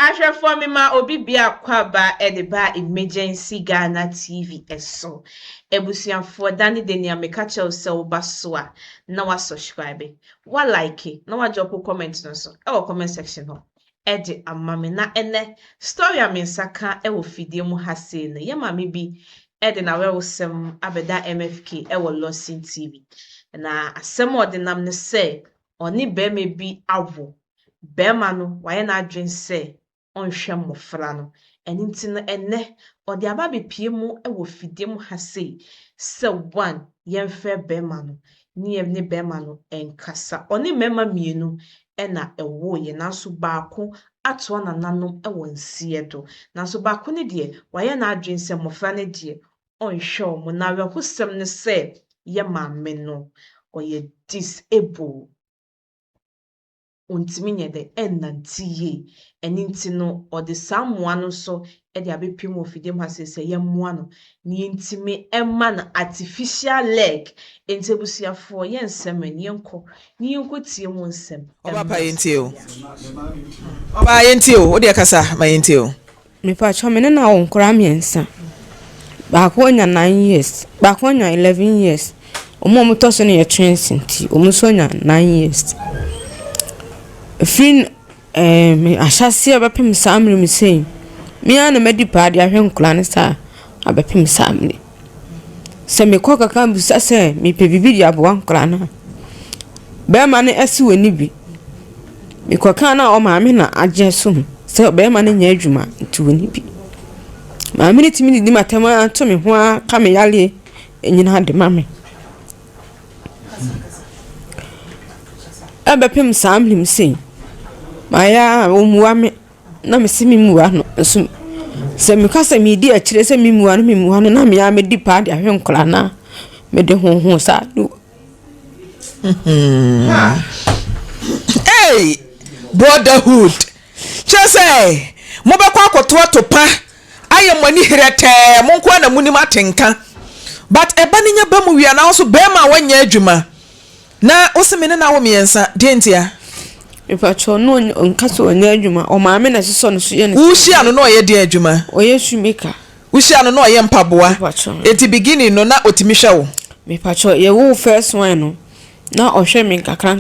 Asha for me ma obi bia kwaba edeba emergency Ghana TV eso. Ebusianfo dani denia meka che se oba so a na wa subscribe. Wa like, na wa drop comment no so. E wo comment section ho. Ede amame na ene story amensaka e wo fidie mu hase ne. Ye mame bi ede na we sem abeda MFK e wo Lawson TV. Na asem odinam ne se oni be me bi awo. Bema no waye na adwen se onhwe mmofra no eni nti no enne odi aba bepie mu e wo fidie mu hase se one yemfe bema no ni ne bema no enkasa oni mema mienu ena ewo ye nanso baako ato na nanom e wo nsie do nanso baako ne de waye na adwen se mmofra ne de onhwe omo na we hosem ne se ye maame no oye disable untimi nyede enantiye eninti no ode samoa no so e de abepim ofidem hasese ye moa no ni ntimi emma na artificial leg entebusiafo ye nsem ani enko ni enko tie mu nsem oba pa yentio oba yentio odi akasa ma yentio me pa cho me na won kora miensa ba ko nya 9 years ba ko nya 11 years omo to so ne ye twins nti omo so nya 9 years fin me ashase abepem samre mi sei me ana medi paade ahwe nkula ne sa abepem samre se me koka kan busa se me pe bibi dia bo nkula na be ma ne esi wani bi me koka na o ma me na agye so se be ma ne nya adwuma nti wani bi ma me ne timi di matama to me ho aka me yale enyina de ma me abepem samre mi sei maya omuame na mesimi muwa no so se me kasa me di akire se me muwa no na me ya me di pa de ahwe nkla na me de honhon sa do hey brotherhood chese mo be kwa akoto atopa aye mo ni hirete mo nko na munim atenka but eba ni nya ba mu wia na so be ma wanya adwuma na osemene na wo miensa dentia ipacho no nkaso onya adwuma o maame na seso no so ye ne wuhia no ye de adwuma oye shumeka wuhia no ye mpaboa eti beginning no na otimi hwe wo ipacho ye wo first one no na ohwe me kakra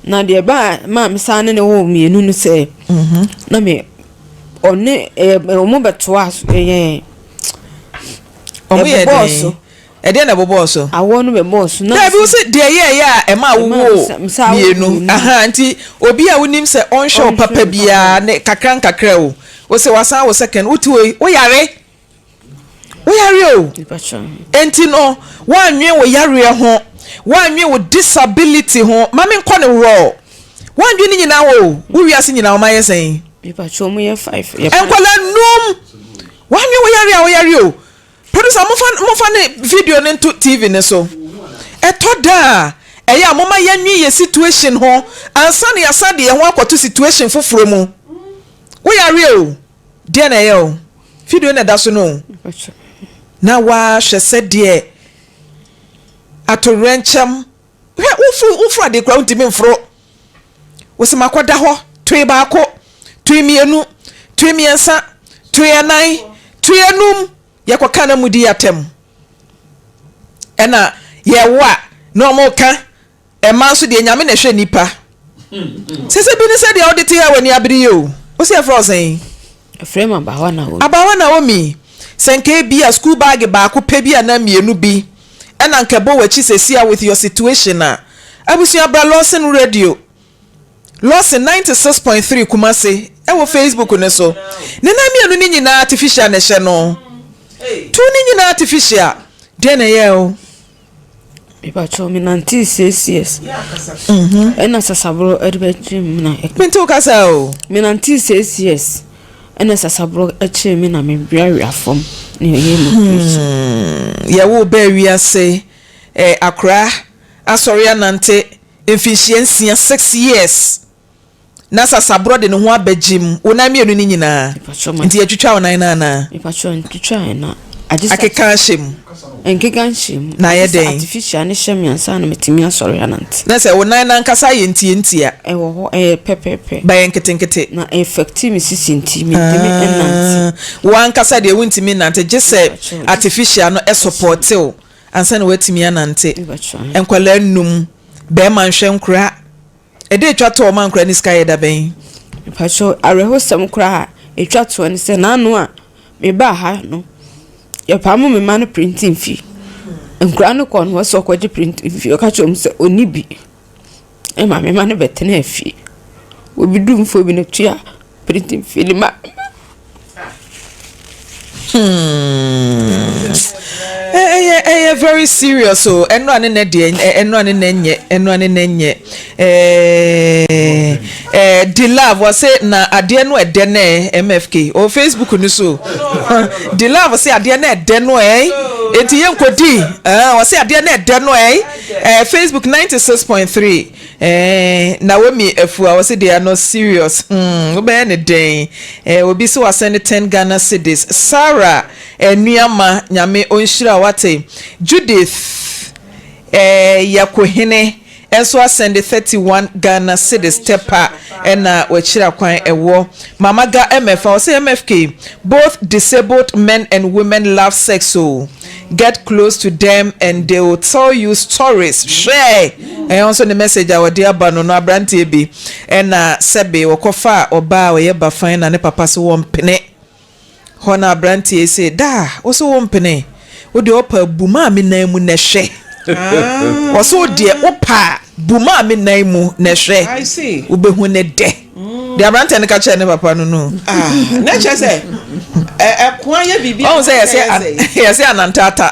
na de ba maame sane ne wo mienu no se na me one omo beto aso ye omo ye boss ede na bobo so awo no be boss na bi se de ye ya e ma wo mienu aha nti obi a wonim se onhwe papa bia ne kakra wo se wasan wo second uti wo yare o enti no wanwe wo yare ho wanwe wo disability ho mame nko ne ro wanwe ni nyina wo wiase nyina wo maye sen ipacho mu ye 5 enkwala num wanwe wo yare o producer mo fa ne video ne to TV ne so etoda eya mo ma yanwi ye situation ho ansa ne yasade ye ho akoto situation foforo mu wo yare o de na ye o video ne da so no na wa hwese de atorenchem ufu ade kwa untimi mfro wo se makoda ho twe baako twe mienu twe miensa twe anan twe enum yakwa na mudi yatem ena ye wa no mo ka e man so de nyame na hwe nipa sese bi ne se de audit ya wani abiri yo o se frozen frame abawa na wo mi senke bi a school bag ba ko pe bi na mienu bi ena nke bo wachi sesia with your situation na abusu abra Lawson radio Lawson 96.3 Kumasi e wo Facebook ne so ne na mienu ni nyina artificial ne hye no tu ni nyina artificial de na ye o ipacho mi 96 ena sasabro edbetrim na mintu kasa o mi 96 ena sasabro eche mi na me biawi afom ni ye location ye wo ba wiase akra asori anante efficiency 6 years na sasabro de no ho abagim wona mienu ni nyina nti atwitwa wonan na ipacho ntwitwa na akeka him enkeka him na ye den artificial ne hye me ansa na metimi asori anant na se wo nan na nkasa ye ntia ewo ho pepepe ba ye nkete na effective sisi nti metimi enant wo ankasa de wuntimi nante je se artificial no e support o ansa na watimi anante enkwala nnum be man hwe nkura e de twa to man nkura ni sky da ben pacho areho sam kura etwa to ne se na anu a me ba ha no ya pamu me man printing fee nkura no kon wo so kwaje printing fee o ka chom se oni bi e ma me man betene fee obi dum fo bi ne tua printing fee ma very serious so eno ane na de eno ane na nye the love was say na ade no ede na MFK o Facebook ni so the love say ade na ede no enti ye nkodi was say ade na ede no Facebook 96.3 na we efu was say they are not serious obe ne den obi so was send 10 Ghana cedis Sarah enuama nyame onhira wate Judith yakohene enso send 31 Ghana cedis stepper ena wachira kwan ewo mamaga MF or say MFK both disabled men and women love sex so get close to them and they will tell you stories share and also the message our dear bano no abrantie bi ena sebe wokofa oba we ba fine na ne papa so won pene hona abrantie say da wo so won pene wo de opa buma mi nan mu na hwe Oso de opa buma me nan mu na hwe I see ubehu ne de de abrante ne ka che ne papa no no na che se kwa ye bibi o say yes anantata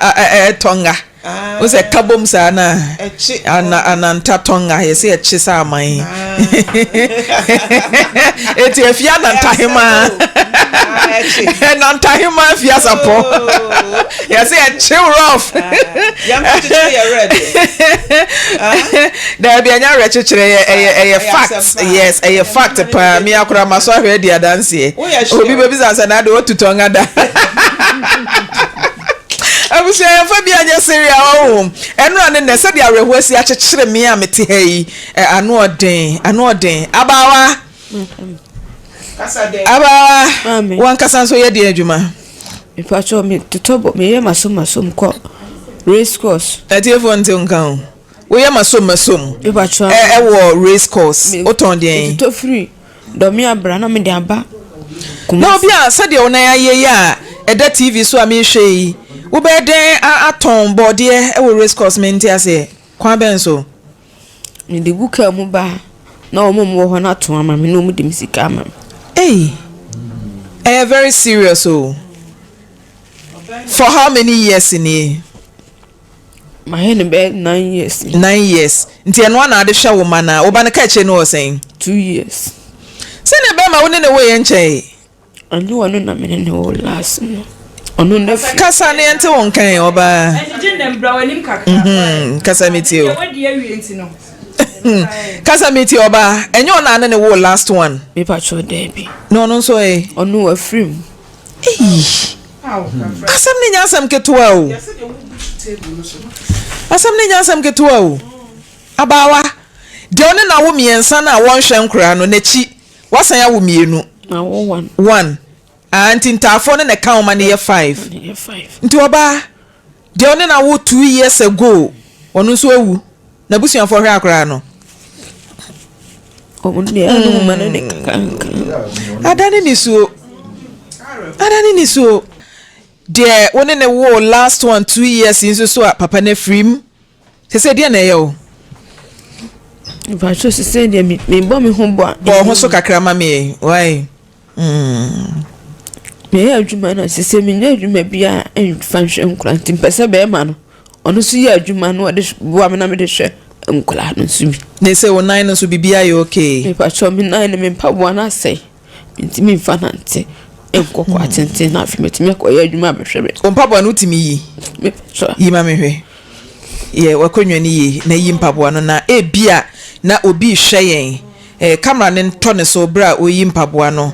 tonga o say kabom sa na ananta tonga yes e chi sa aman eti afia ananta hema ananta hema afia sapo yes e chill rough yam to you ready there be anya rechichere e fact yes e fact pa me akura maso ahwe dia dance obi bebi sansa na de otutonga da abusia fa bia nya seria wo enu ane ne se dia rehuasi akekere me a mete hayi anu oden abawa abawa wan kasa so ye de adwuma ipacho me totobo me ye masom ko race course atiefo nte nkan wo ye masom ipacho wo race course oton de to free do me abra na me de aba na obi a se de ona ye ya eda TV so a me hwe wo be den aton bode wo race course menti ase kwa ben so me de buka mu ba na o mo ho na to ama me no mu de misika ama very serious oh for how many years in here my hen be 9 years 9 years nti eno na ade hwe wo mana wo ba ne ka che no osen 2 years se ne be ma wo ne wo ye nche anu anu na me ne wo last no onu ne kasa ne ente won kan oba enje dem bra wanim kakra kasa meti o wo de awie nti no kasa meti oba enye ona ne wo last one me pa cho debi no so onu wa free asam ne nya asam ketua o asam ne nya asam ketua o abawa de one na wo miensa na won hwe nkura no nachi wasan ya wo mienu na wo one anti ntafo ne ka o ma ne ye 5 nti oba de one na wo 2 years ago onu so ewu na busuafo hwe akura no o ne anu ma ne kanka adani ni so de one ne wo last one 2 years in so papa na frim se de na ye o ba so se de me bo me ho so kakra ma me why me adwuma na se me nya adwuma bia fa hwe nkura ntim pese be ma no ono so ye adwuma no de bo me na me de hwe nkura no so bi ne se wo nine no so bibia ye okay me pa cho me nine me pa bo na sei ntimi fa na nte enkoko atenten na afi metimi akoye adwuma be hwe be o mpabo no timi yi me so yi ma me hwe ye wakonwa ni yi na yi mpabo no na ebia na obi hwe yen camera ne ntone so bra oyi mpaboa no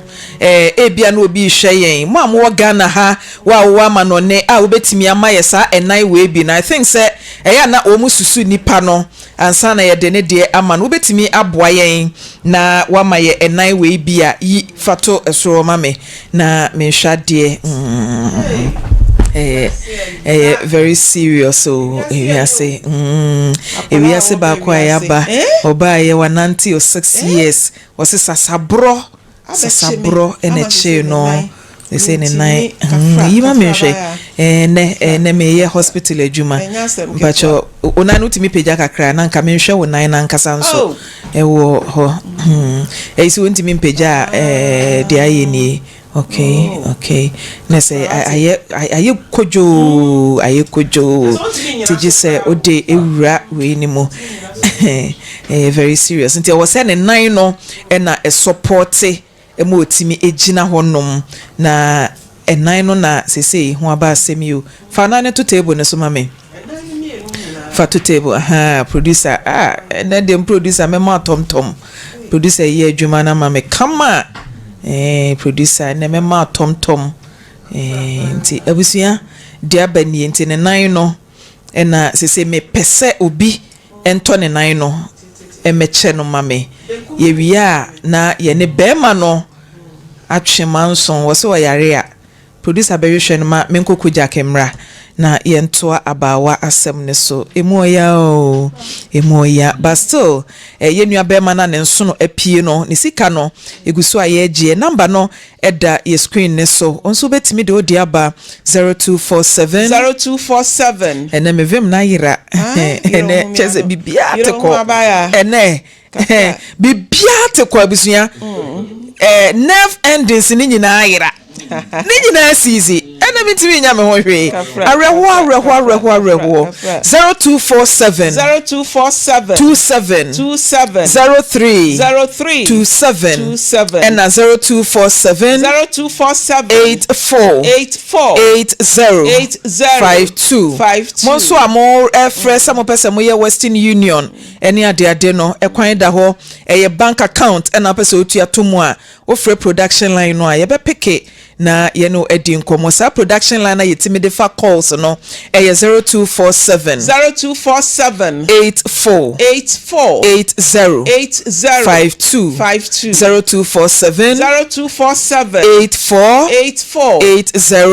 ebia no obi hwe yen mo amwo Ghana ha wa ma no ne a obetimi ama yesa enai we bi na I think say eya na omususu nipa no ansa na ye de ne de ama no obetimi aboa yen na wa ma ye enai we bi a yi fato esoro mame na me hwa de very serious so we say ba kwa ya ba oba ye 96 years was sasabro eneche no they say ne nine yima menhwe ne me ye hospital adwuma bacho ona no timi peja kakra na nka menhwe wo nine na nkasa nso wo ho si won timi peja de aye ni okay na say aye kojo tiji say ode ewura we ni mo very serious until was say ne nine no na support emo otimi ejina honom na nine no na sese ho aba asemi o fa na ne to table ne so mame fa to table producer na dem producer me ma tom producer ye adwuma na mame kama producer na me ma tom nti abusia dia bani nti ne nine no na sese me pese obi ento ne nine no emeche no mame ye wia na ye ne bema no atwemanson wo se Oyare a producer be hwe no ma menkoko jakemra na ye ntoa abawa asem ne so emoya but still ye nua bema na ne nso no apie no ne sika no eguso a ye gie number no eda ye screen ne so onso betimi de odi aba 0247 ene mevem na yira ene cheze bibia teko ene bibia teko abusua nerve endings ni nyina ayira ni nyina asizi ene mitimi nya me ho hwe areho 0247 27 03 and 0247 84 monso amor fresh some person mo ye Western Union eni ade no ekwan da ho eye bank account and person otua tomu a ofre production line no a ye be peke na ye no edi nkomo sa production line na yetimi de fa calls no eye 0247 84 80 52 0247 84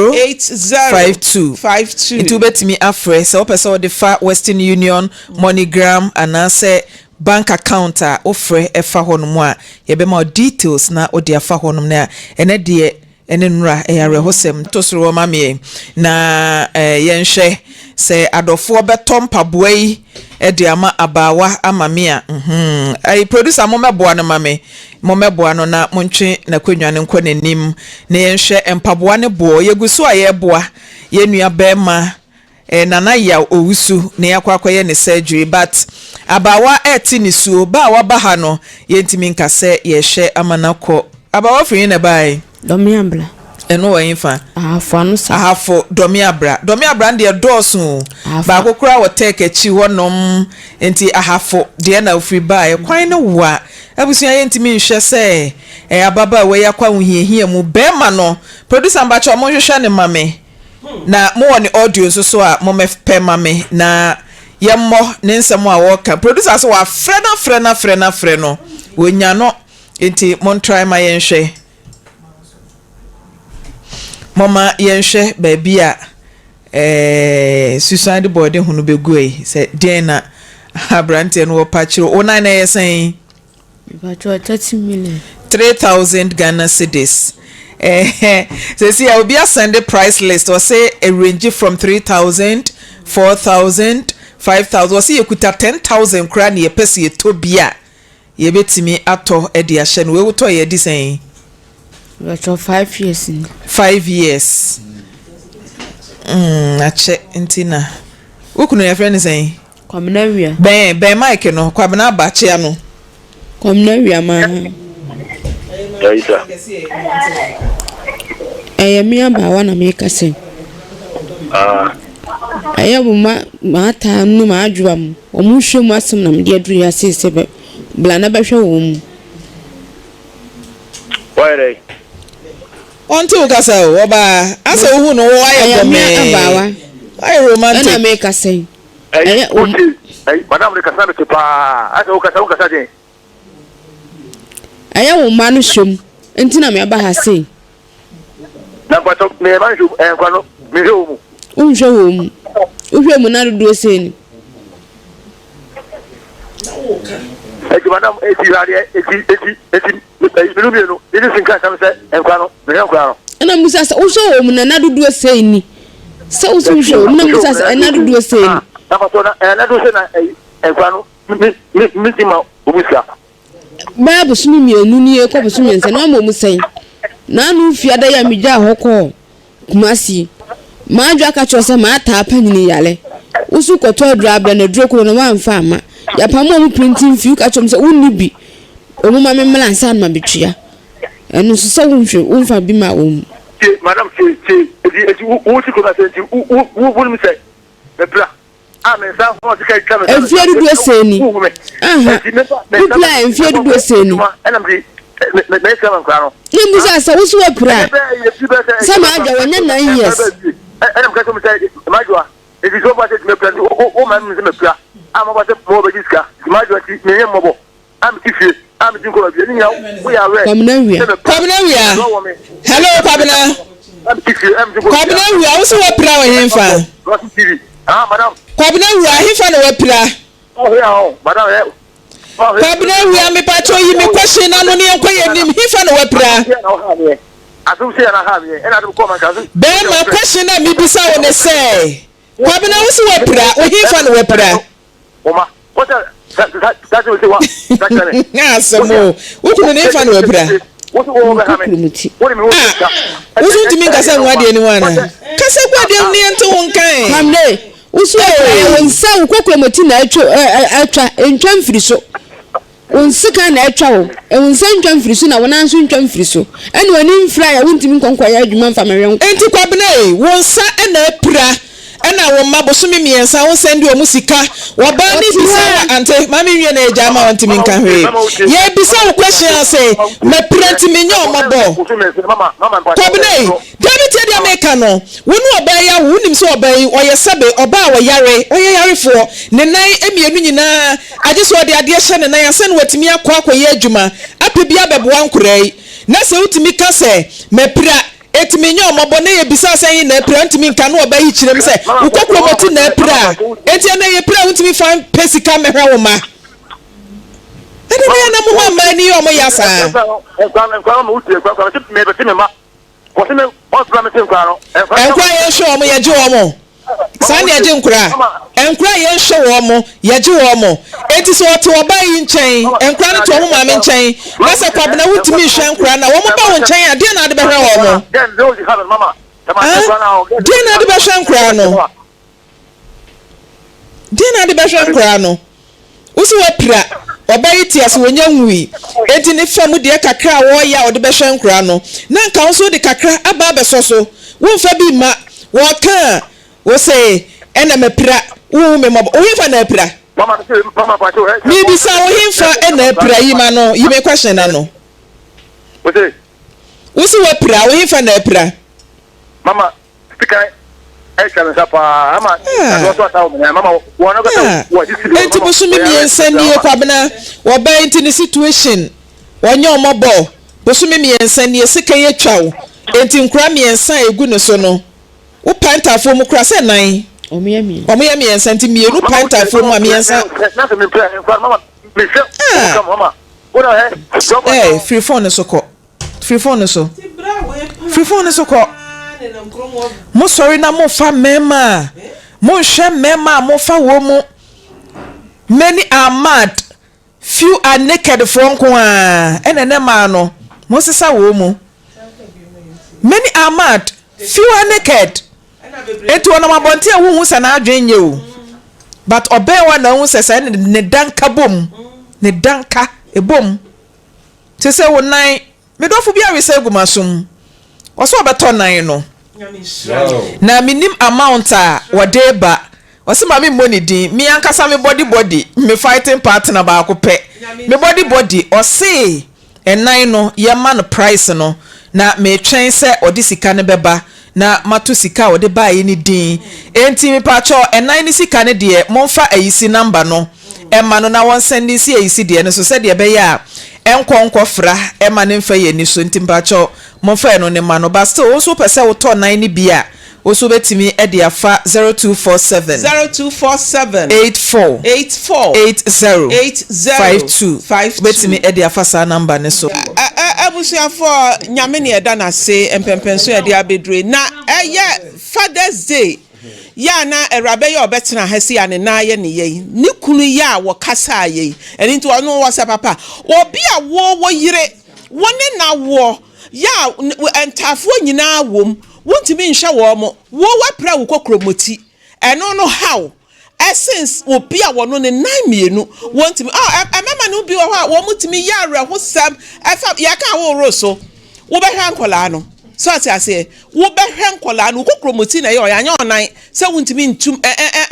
80 52 itu betimi afre se opese o de fa Western Union MoneyGram anase bank account a ofre efa honum a ye be ma details na o de afa honum na ene de ene nura eyarehosem tosoro mame na yenhwe se adofo betom paboai de ama abawa amame a producer momeboa no mame momeboa no na montwe na kwanwane nkɔ nanim na yenhwe empaboa ne bo yeguso a yeboa yenua bema nana ya owusu na yakwakoye ne surgery but abawa eti ni suo ba wa ba ha no yentimi nkase yehwe amanakɔ abawa free na bai Domiabra eno wa infa ahafo domiabra de dosu ba kokura wo take chi wonom enti ahafo de na free bai kwan no wa abusu yentimi nhwe se ababa we yakwa huhiehie mu bema no producer mbacho mo hwehwe ne mame na mo woni audio so a mo mepe mame na yemmo ne nsemo a woka producer so wa frɛ no wonya no enti mon try my yenhwe mama yenhwe baby a suicide board hunu begui se den na abrante no pachiro ona na yesen bacho 30 million 3000 Ghana cedis see I will be a send price list or say a range from 3000 4000 5000 or see you could 10,000 crown ye pesi to bia ye betimi ato e de ahye no we to ye di sen bacho 5 years 5 years ache ntina ukunu ye friend sen kwamna wia ben mike no kwamna bache ano kwamna wia ma Daita. Miya ba wana me kase. Bu ma ta nu ma adwa mu. O mu hwe mu asem na me de aduru ya sese be. Bla na be hwe wo mu. Why? On to Castle, Oba. I saw who know why I am. I romantic. And I make us say, Madame de Cassandra to Pa. I don't Cassandra. I am a manusum, and Tina me about her say. Now, but me, I do, and one, me, Unjo, Ujo Monado do a saying. Madame, it is in Cassandra and Guano. And I must ask also, Monado do a saying. So, numbers another do a saying. And I don't say, and Guano, Missima, Umiska. Bible swim you, Nunia Coppersumians, and I'm almost saying. Nanu fiada ya mija hoko kumasi majo akachosa mata penny yale usu koto drabla na droko na wan fama ya pamo mu printing few ka chom se wonni bi omuma me mlansa na betwia enu so se wonfa bi ma won madam edi wo ti ko na se wo mi se me bra amen sa fo ti kai kamera enfia du eseni aha bibla enfia du eseni me come kwano ni musa sa wo so apra sama aja wanya 9 years and I'm going to say majwa if you go back to me plan o man me pra am about to mo bejiska majwa ti me mo am tifi am tin ko bi ni ya we are ready Kwabena wia hello Kwabena am tifi am tin ko Kwabena wia wo so apra wo hemfa madam Kwabena wia hemfa na wapra oh yeah madam Kwabena wia me pacho yi me question na no ne enkoye nim hemfa na wapra asum say na have and I do come and ben my question na me bisa wo ne say Kwabena wo so wapra wo hemfa na wapra Oma what that's what Asamo wo tu ne hemfa na wapra what o be ha me what me wo so ntimi nkasa nwade ni wana kasa gwade ni ento won kan kamne usu wonsa ukokromoti na atwa entwa mfiri so unsika na atwa wo wonsa ntwa mfiri so na wona nso ntwa mfiri so ene wani mfira ya wontimi nkonkwa ya adwuma mfa mewen enti Kwabena wonsa na apra ena wo mabosumi miensa wo sendi o musika wo ba ni bisa ante mami wie na eja ma wontimi nka hwe ye bisa wo question say me print me nyo mabo Kwabena David dia meka no wonu oba ya wo nim so oba yi oye sebe oba wo yare oye yarefo ne nan emienu nyina age so de ade hye ne nan ase ne watimi akwa ye adwuma apebia beboa nkorai na se utimi ka se me pra etimi nyo mobo na ye bisa san na pra ntimi nka no oba yi kirem se ukokromoti na pra enti na ye pra untimi fan pesika mehwa wo ma ade na mo ma ni o mo yasa enkwa ye show mo ye je wo mo san ye je nkura enkura ye show wo mo ye je wo mo enti so to oba yi nchen enkura no to wo ma me nchen na se Kwabena wutimi hwe enkura na wo mo ba wo nchen ade na ade behwe wo mo de na ade behwe enkura no de na ade behwe enkura no usu wapira oba yi tias wonya nwi enti ne famu de kakra wo ya ode behwe enkura no na nka wo so de kakra aba besoso wo mfa bi ma wo ka wo say ena mepira wo me mobo wo himfa na apira mama pacho mi bisa wo himfa ena apira yi ma no yi me question na no wo si wapira wo himfa na apira mama speaker can sapa ama so ta mama wo no ga wo ji si enti bosumi miensa ni Kwabena wo ba enti ni situation wonye omobo bosumi miensa ni sika ye twawo enti nkura miensa egu ne so no wo panta fo mu kura se nan omuye miensa enti mienu panta fo mu miensa na se me plan mama me se come mama wo free phone so ko free phone so ko mo sorry na mo fa mema mo hwe mema mo fa wo mu many are mad few are naked from kwa ene ma no mo sesa wo mu many are mad few are naked eto na mabonte hu sa na adwenye o but obey wa na hu sesa ne danka bom ne danka ebom se se wo nan me dofo bia we se gumasum oso obeto nan no na minim amount a wodeba wose ma me money din mi ankasa me body me fighting partner ba ko pe me body ose ɛnan no yɛma no price no na me twɛn sɛ ɔde sika ne bɛba na mato sika ɔde bae ni din enti me pa cho ɛnan ne sika ne de momfa ayisi number no ɛma no na wɔn send si ayisi de no so sɛ de bɛyɛ a ɛnkɔ fra ɛma ne mfa yɛ ni so enti pa cho momfa no ne ma no ba still also pɛ wo tɔ nan ne bia also betimi e de afa 0247 84 80 betimi e de afa sa number ne so abusuafo nyame ne eda na se empempenso e de abedure na Father's Day ya na erabe ye obetena hasi ya ne na ye ne ye ni kunu ya wo kasa ye eni nti ono wo se papa obi a wo yire woni na wo ya entafo nyina wom wontimi nhwe wo mo wo wapra wo kokromoti eno no how essence obi a wono ne nan mienu wontimi emema no bi wo ho a wo mutimi ya areho sam efa ya ka wo roso wo behwa nkola no so ase wo behwe nkola no kokromoti na ye oyanya onan se wontimi ntum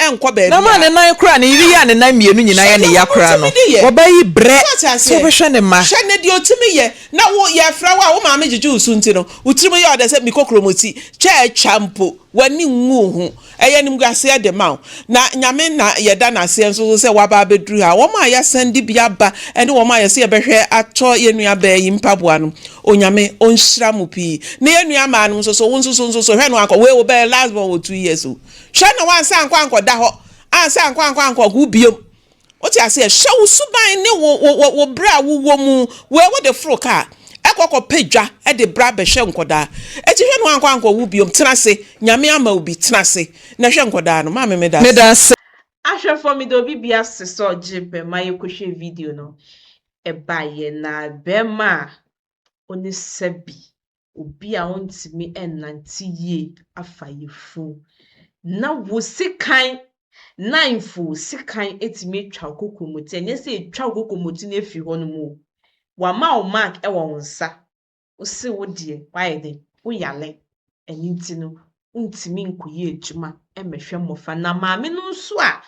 enko ba na ma ne nan kra ne yiri ya ne nan mienu nyina ya ne ya kra no wo bayi bre so behwe ne ma hwe ne de otimi ye na wo ye fra wo a wo ma me jeju usunti no utimi ye ode se mi kokromoti che champo wani nwu hu eye nim gwase de ma na nyame na ye da na se nso se waba beduru ha wo ma ya sandi bia ba ene wo ma ye se ye behwe ato ye nua ba yi mpaboa no onyame onhira mu pi na ye nua ma no so hwe no akọ we wo be last born wo 2 years o hwe na wan sa anko da ho ansa anko gu biom o ti ase hwe wo suban ne wo bra wo mu we de fro car ekoko pedwa e de bra be hwe nkoda e ti hwe no anko gu biom tenase nyame ama obi tenase na hwe nkoda no ma me da se ahwe for me do bibia se so jipe ma ye kohwe video no e ba ye na be ma oni sabi obi a ontimi enanti ye afa ye fu na wo sikan nainfo sikan etimi twa kokomoti enye se twa kokomoti na efi ho no mu wa ma o mark e wo nsa o se wo de why de wo yale eninti no untimi nkoye adwuma emehwe mofa na maame no nso a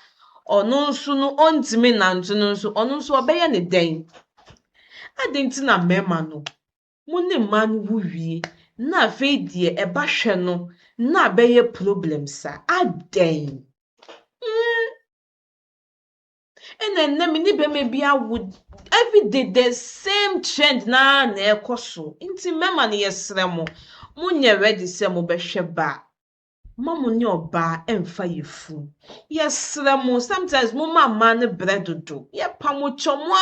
ono nso no ontimi nanto no nso ono nso obeye ne den adenti na mema no mune man wuwie na vedie eba hwe no na beye problems a aden ene me be me bia would every day the same trend na ekoso nti mema ne yesremo munye ready se mo behwe ba mamu ni oba emfa yefu yesremo sometimes mama man bread do ye pamochomo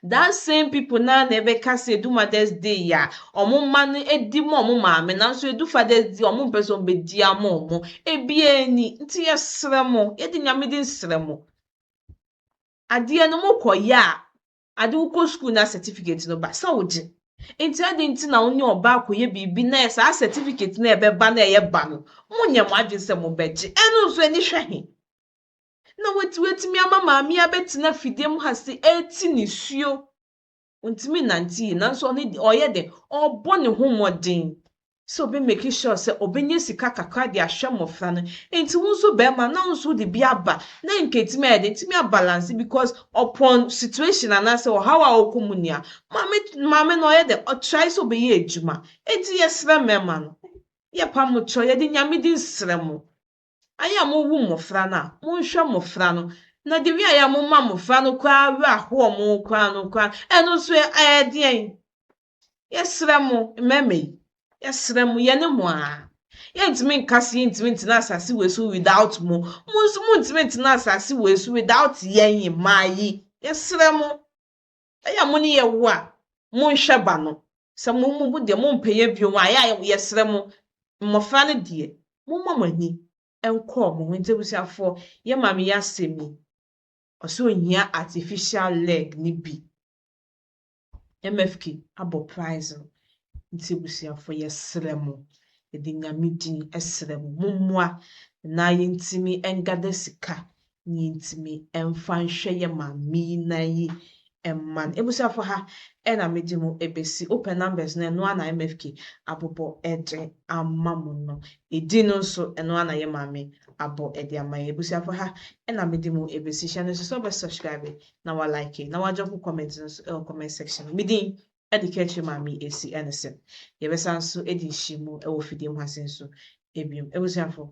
that same people na ebe ka se do Mother's Day ya omo man edi mo maame na so edu Father's Day omo person be di amomo ebie ni nti yesremo ye di nyame di nsremo ade no mokoya ade uko school na certificate no ba sa oje enti ade nti na onye oba akoye bibi na esa certificate na ebe ba na eye ba no munye mo adwese mo beje eno so ani hwehe na wetimi ama maami abetina fidem hase eti ni suo ontimi nanti na so ne oye de obo ne ho modin so be make sure say obenye sika kakra de ahwe mofra no enti wonso be ma na wonso de bi aba na nketimi ede ntimi balance because upon situation and say how a okomunia mame no ye de o try so be ye adwuma enti yesra mema no ye pam cho ye de nyame di nsremo aya mo wu mofra na mo hwe mofra no na de wi aya mo ma mofra no kwa wi aho mo kwa no kwa eno so e de yesra mo meme yesrem yene mo a yentimi nkase yentimi ntina asase wesu without mo ntimi ntina asase wesu without yen mayi yesrem aya mo ni ye wo a mo nhwe ba no se mo mu de mo mpeye bio ma aya yesrem mofa ne de mo mamani enko mo ntebusiafo ye mame ya semi oso ohia artificial leg ni bi MFK abo prize ntebusiafo yesrem edi nyamidin esrem mumwa na yentimi engada sika yentimi emfa nhwe ye mami na yi emman ebusiafo ha ena medimu ebesi open numbers na no ana MFK abobo ede amamu no edi no so eno ana ye mami abo ede amaye ebusiafo ha ena medimu ebesi channel so be subscribe na wa like na wa drop comment section midin Education mami esi NSM. Yɛbɛsan so edi nhyimu ɛwɔ fidie mu ase nso ebiom. Ebusuafo.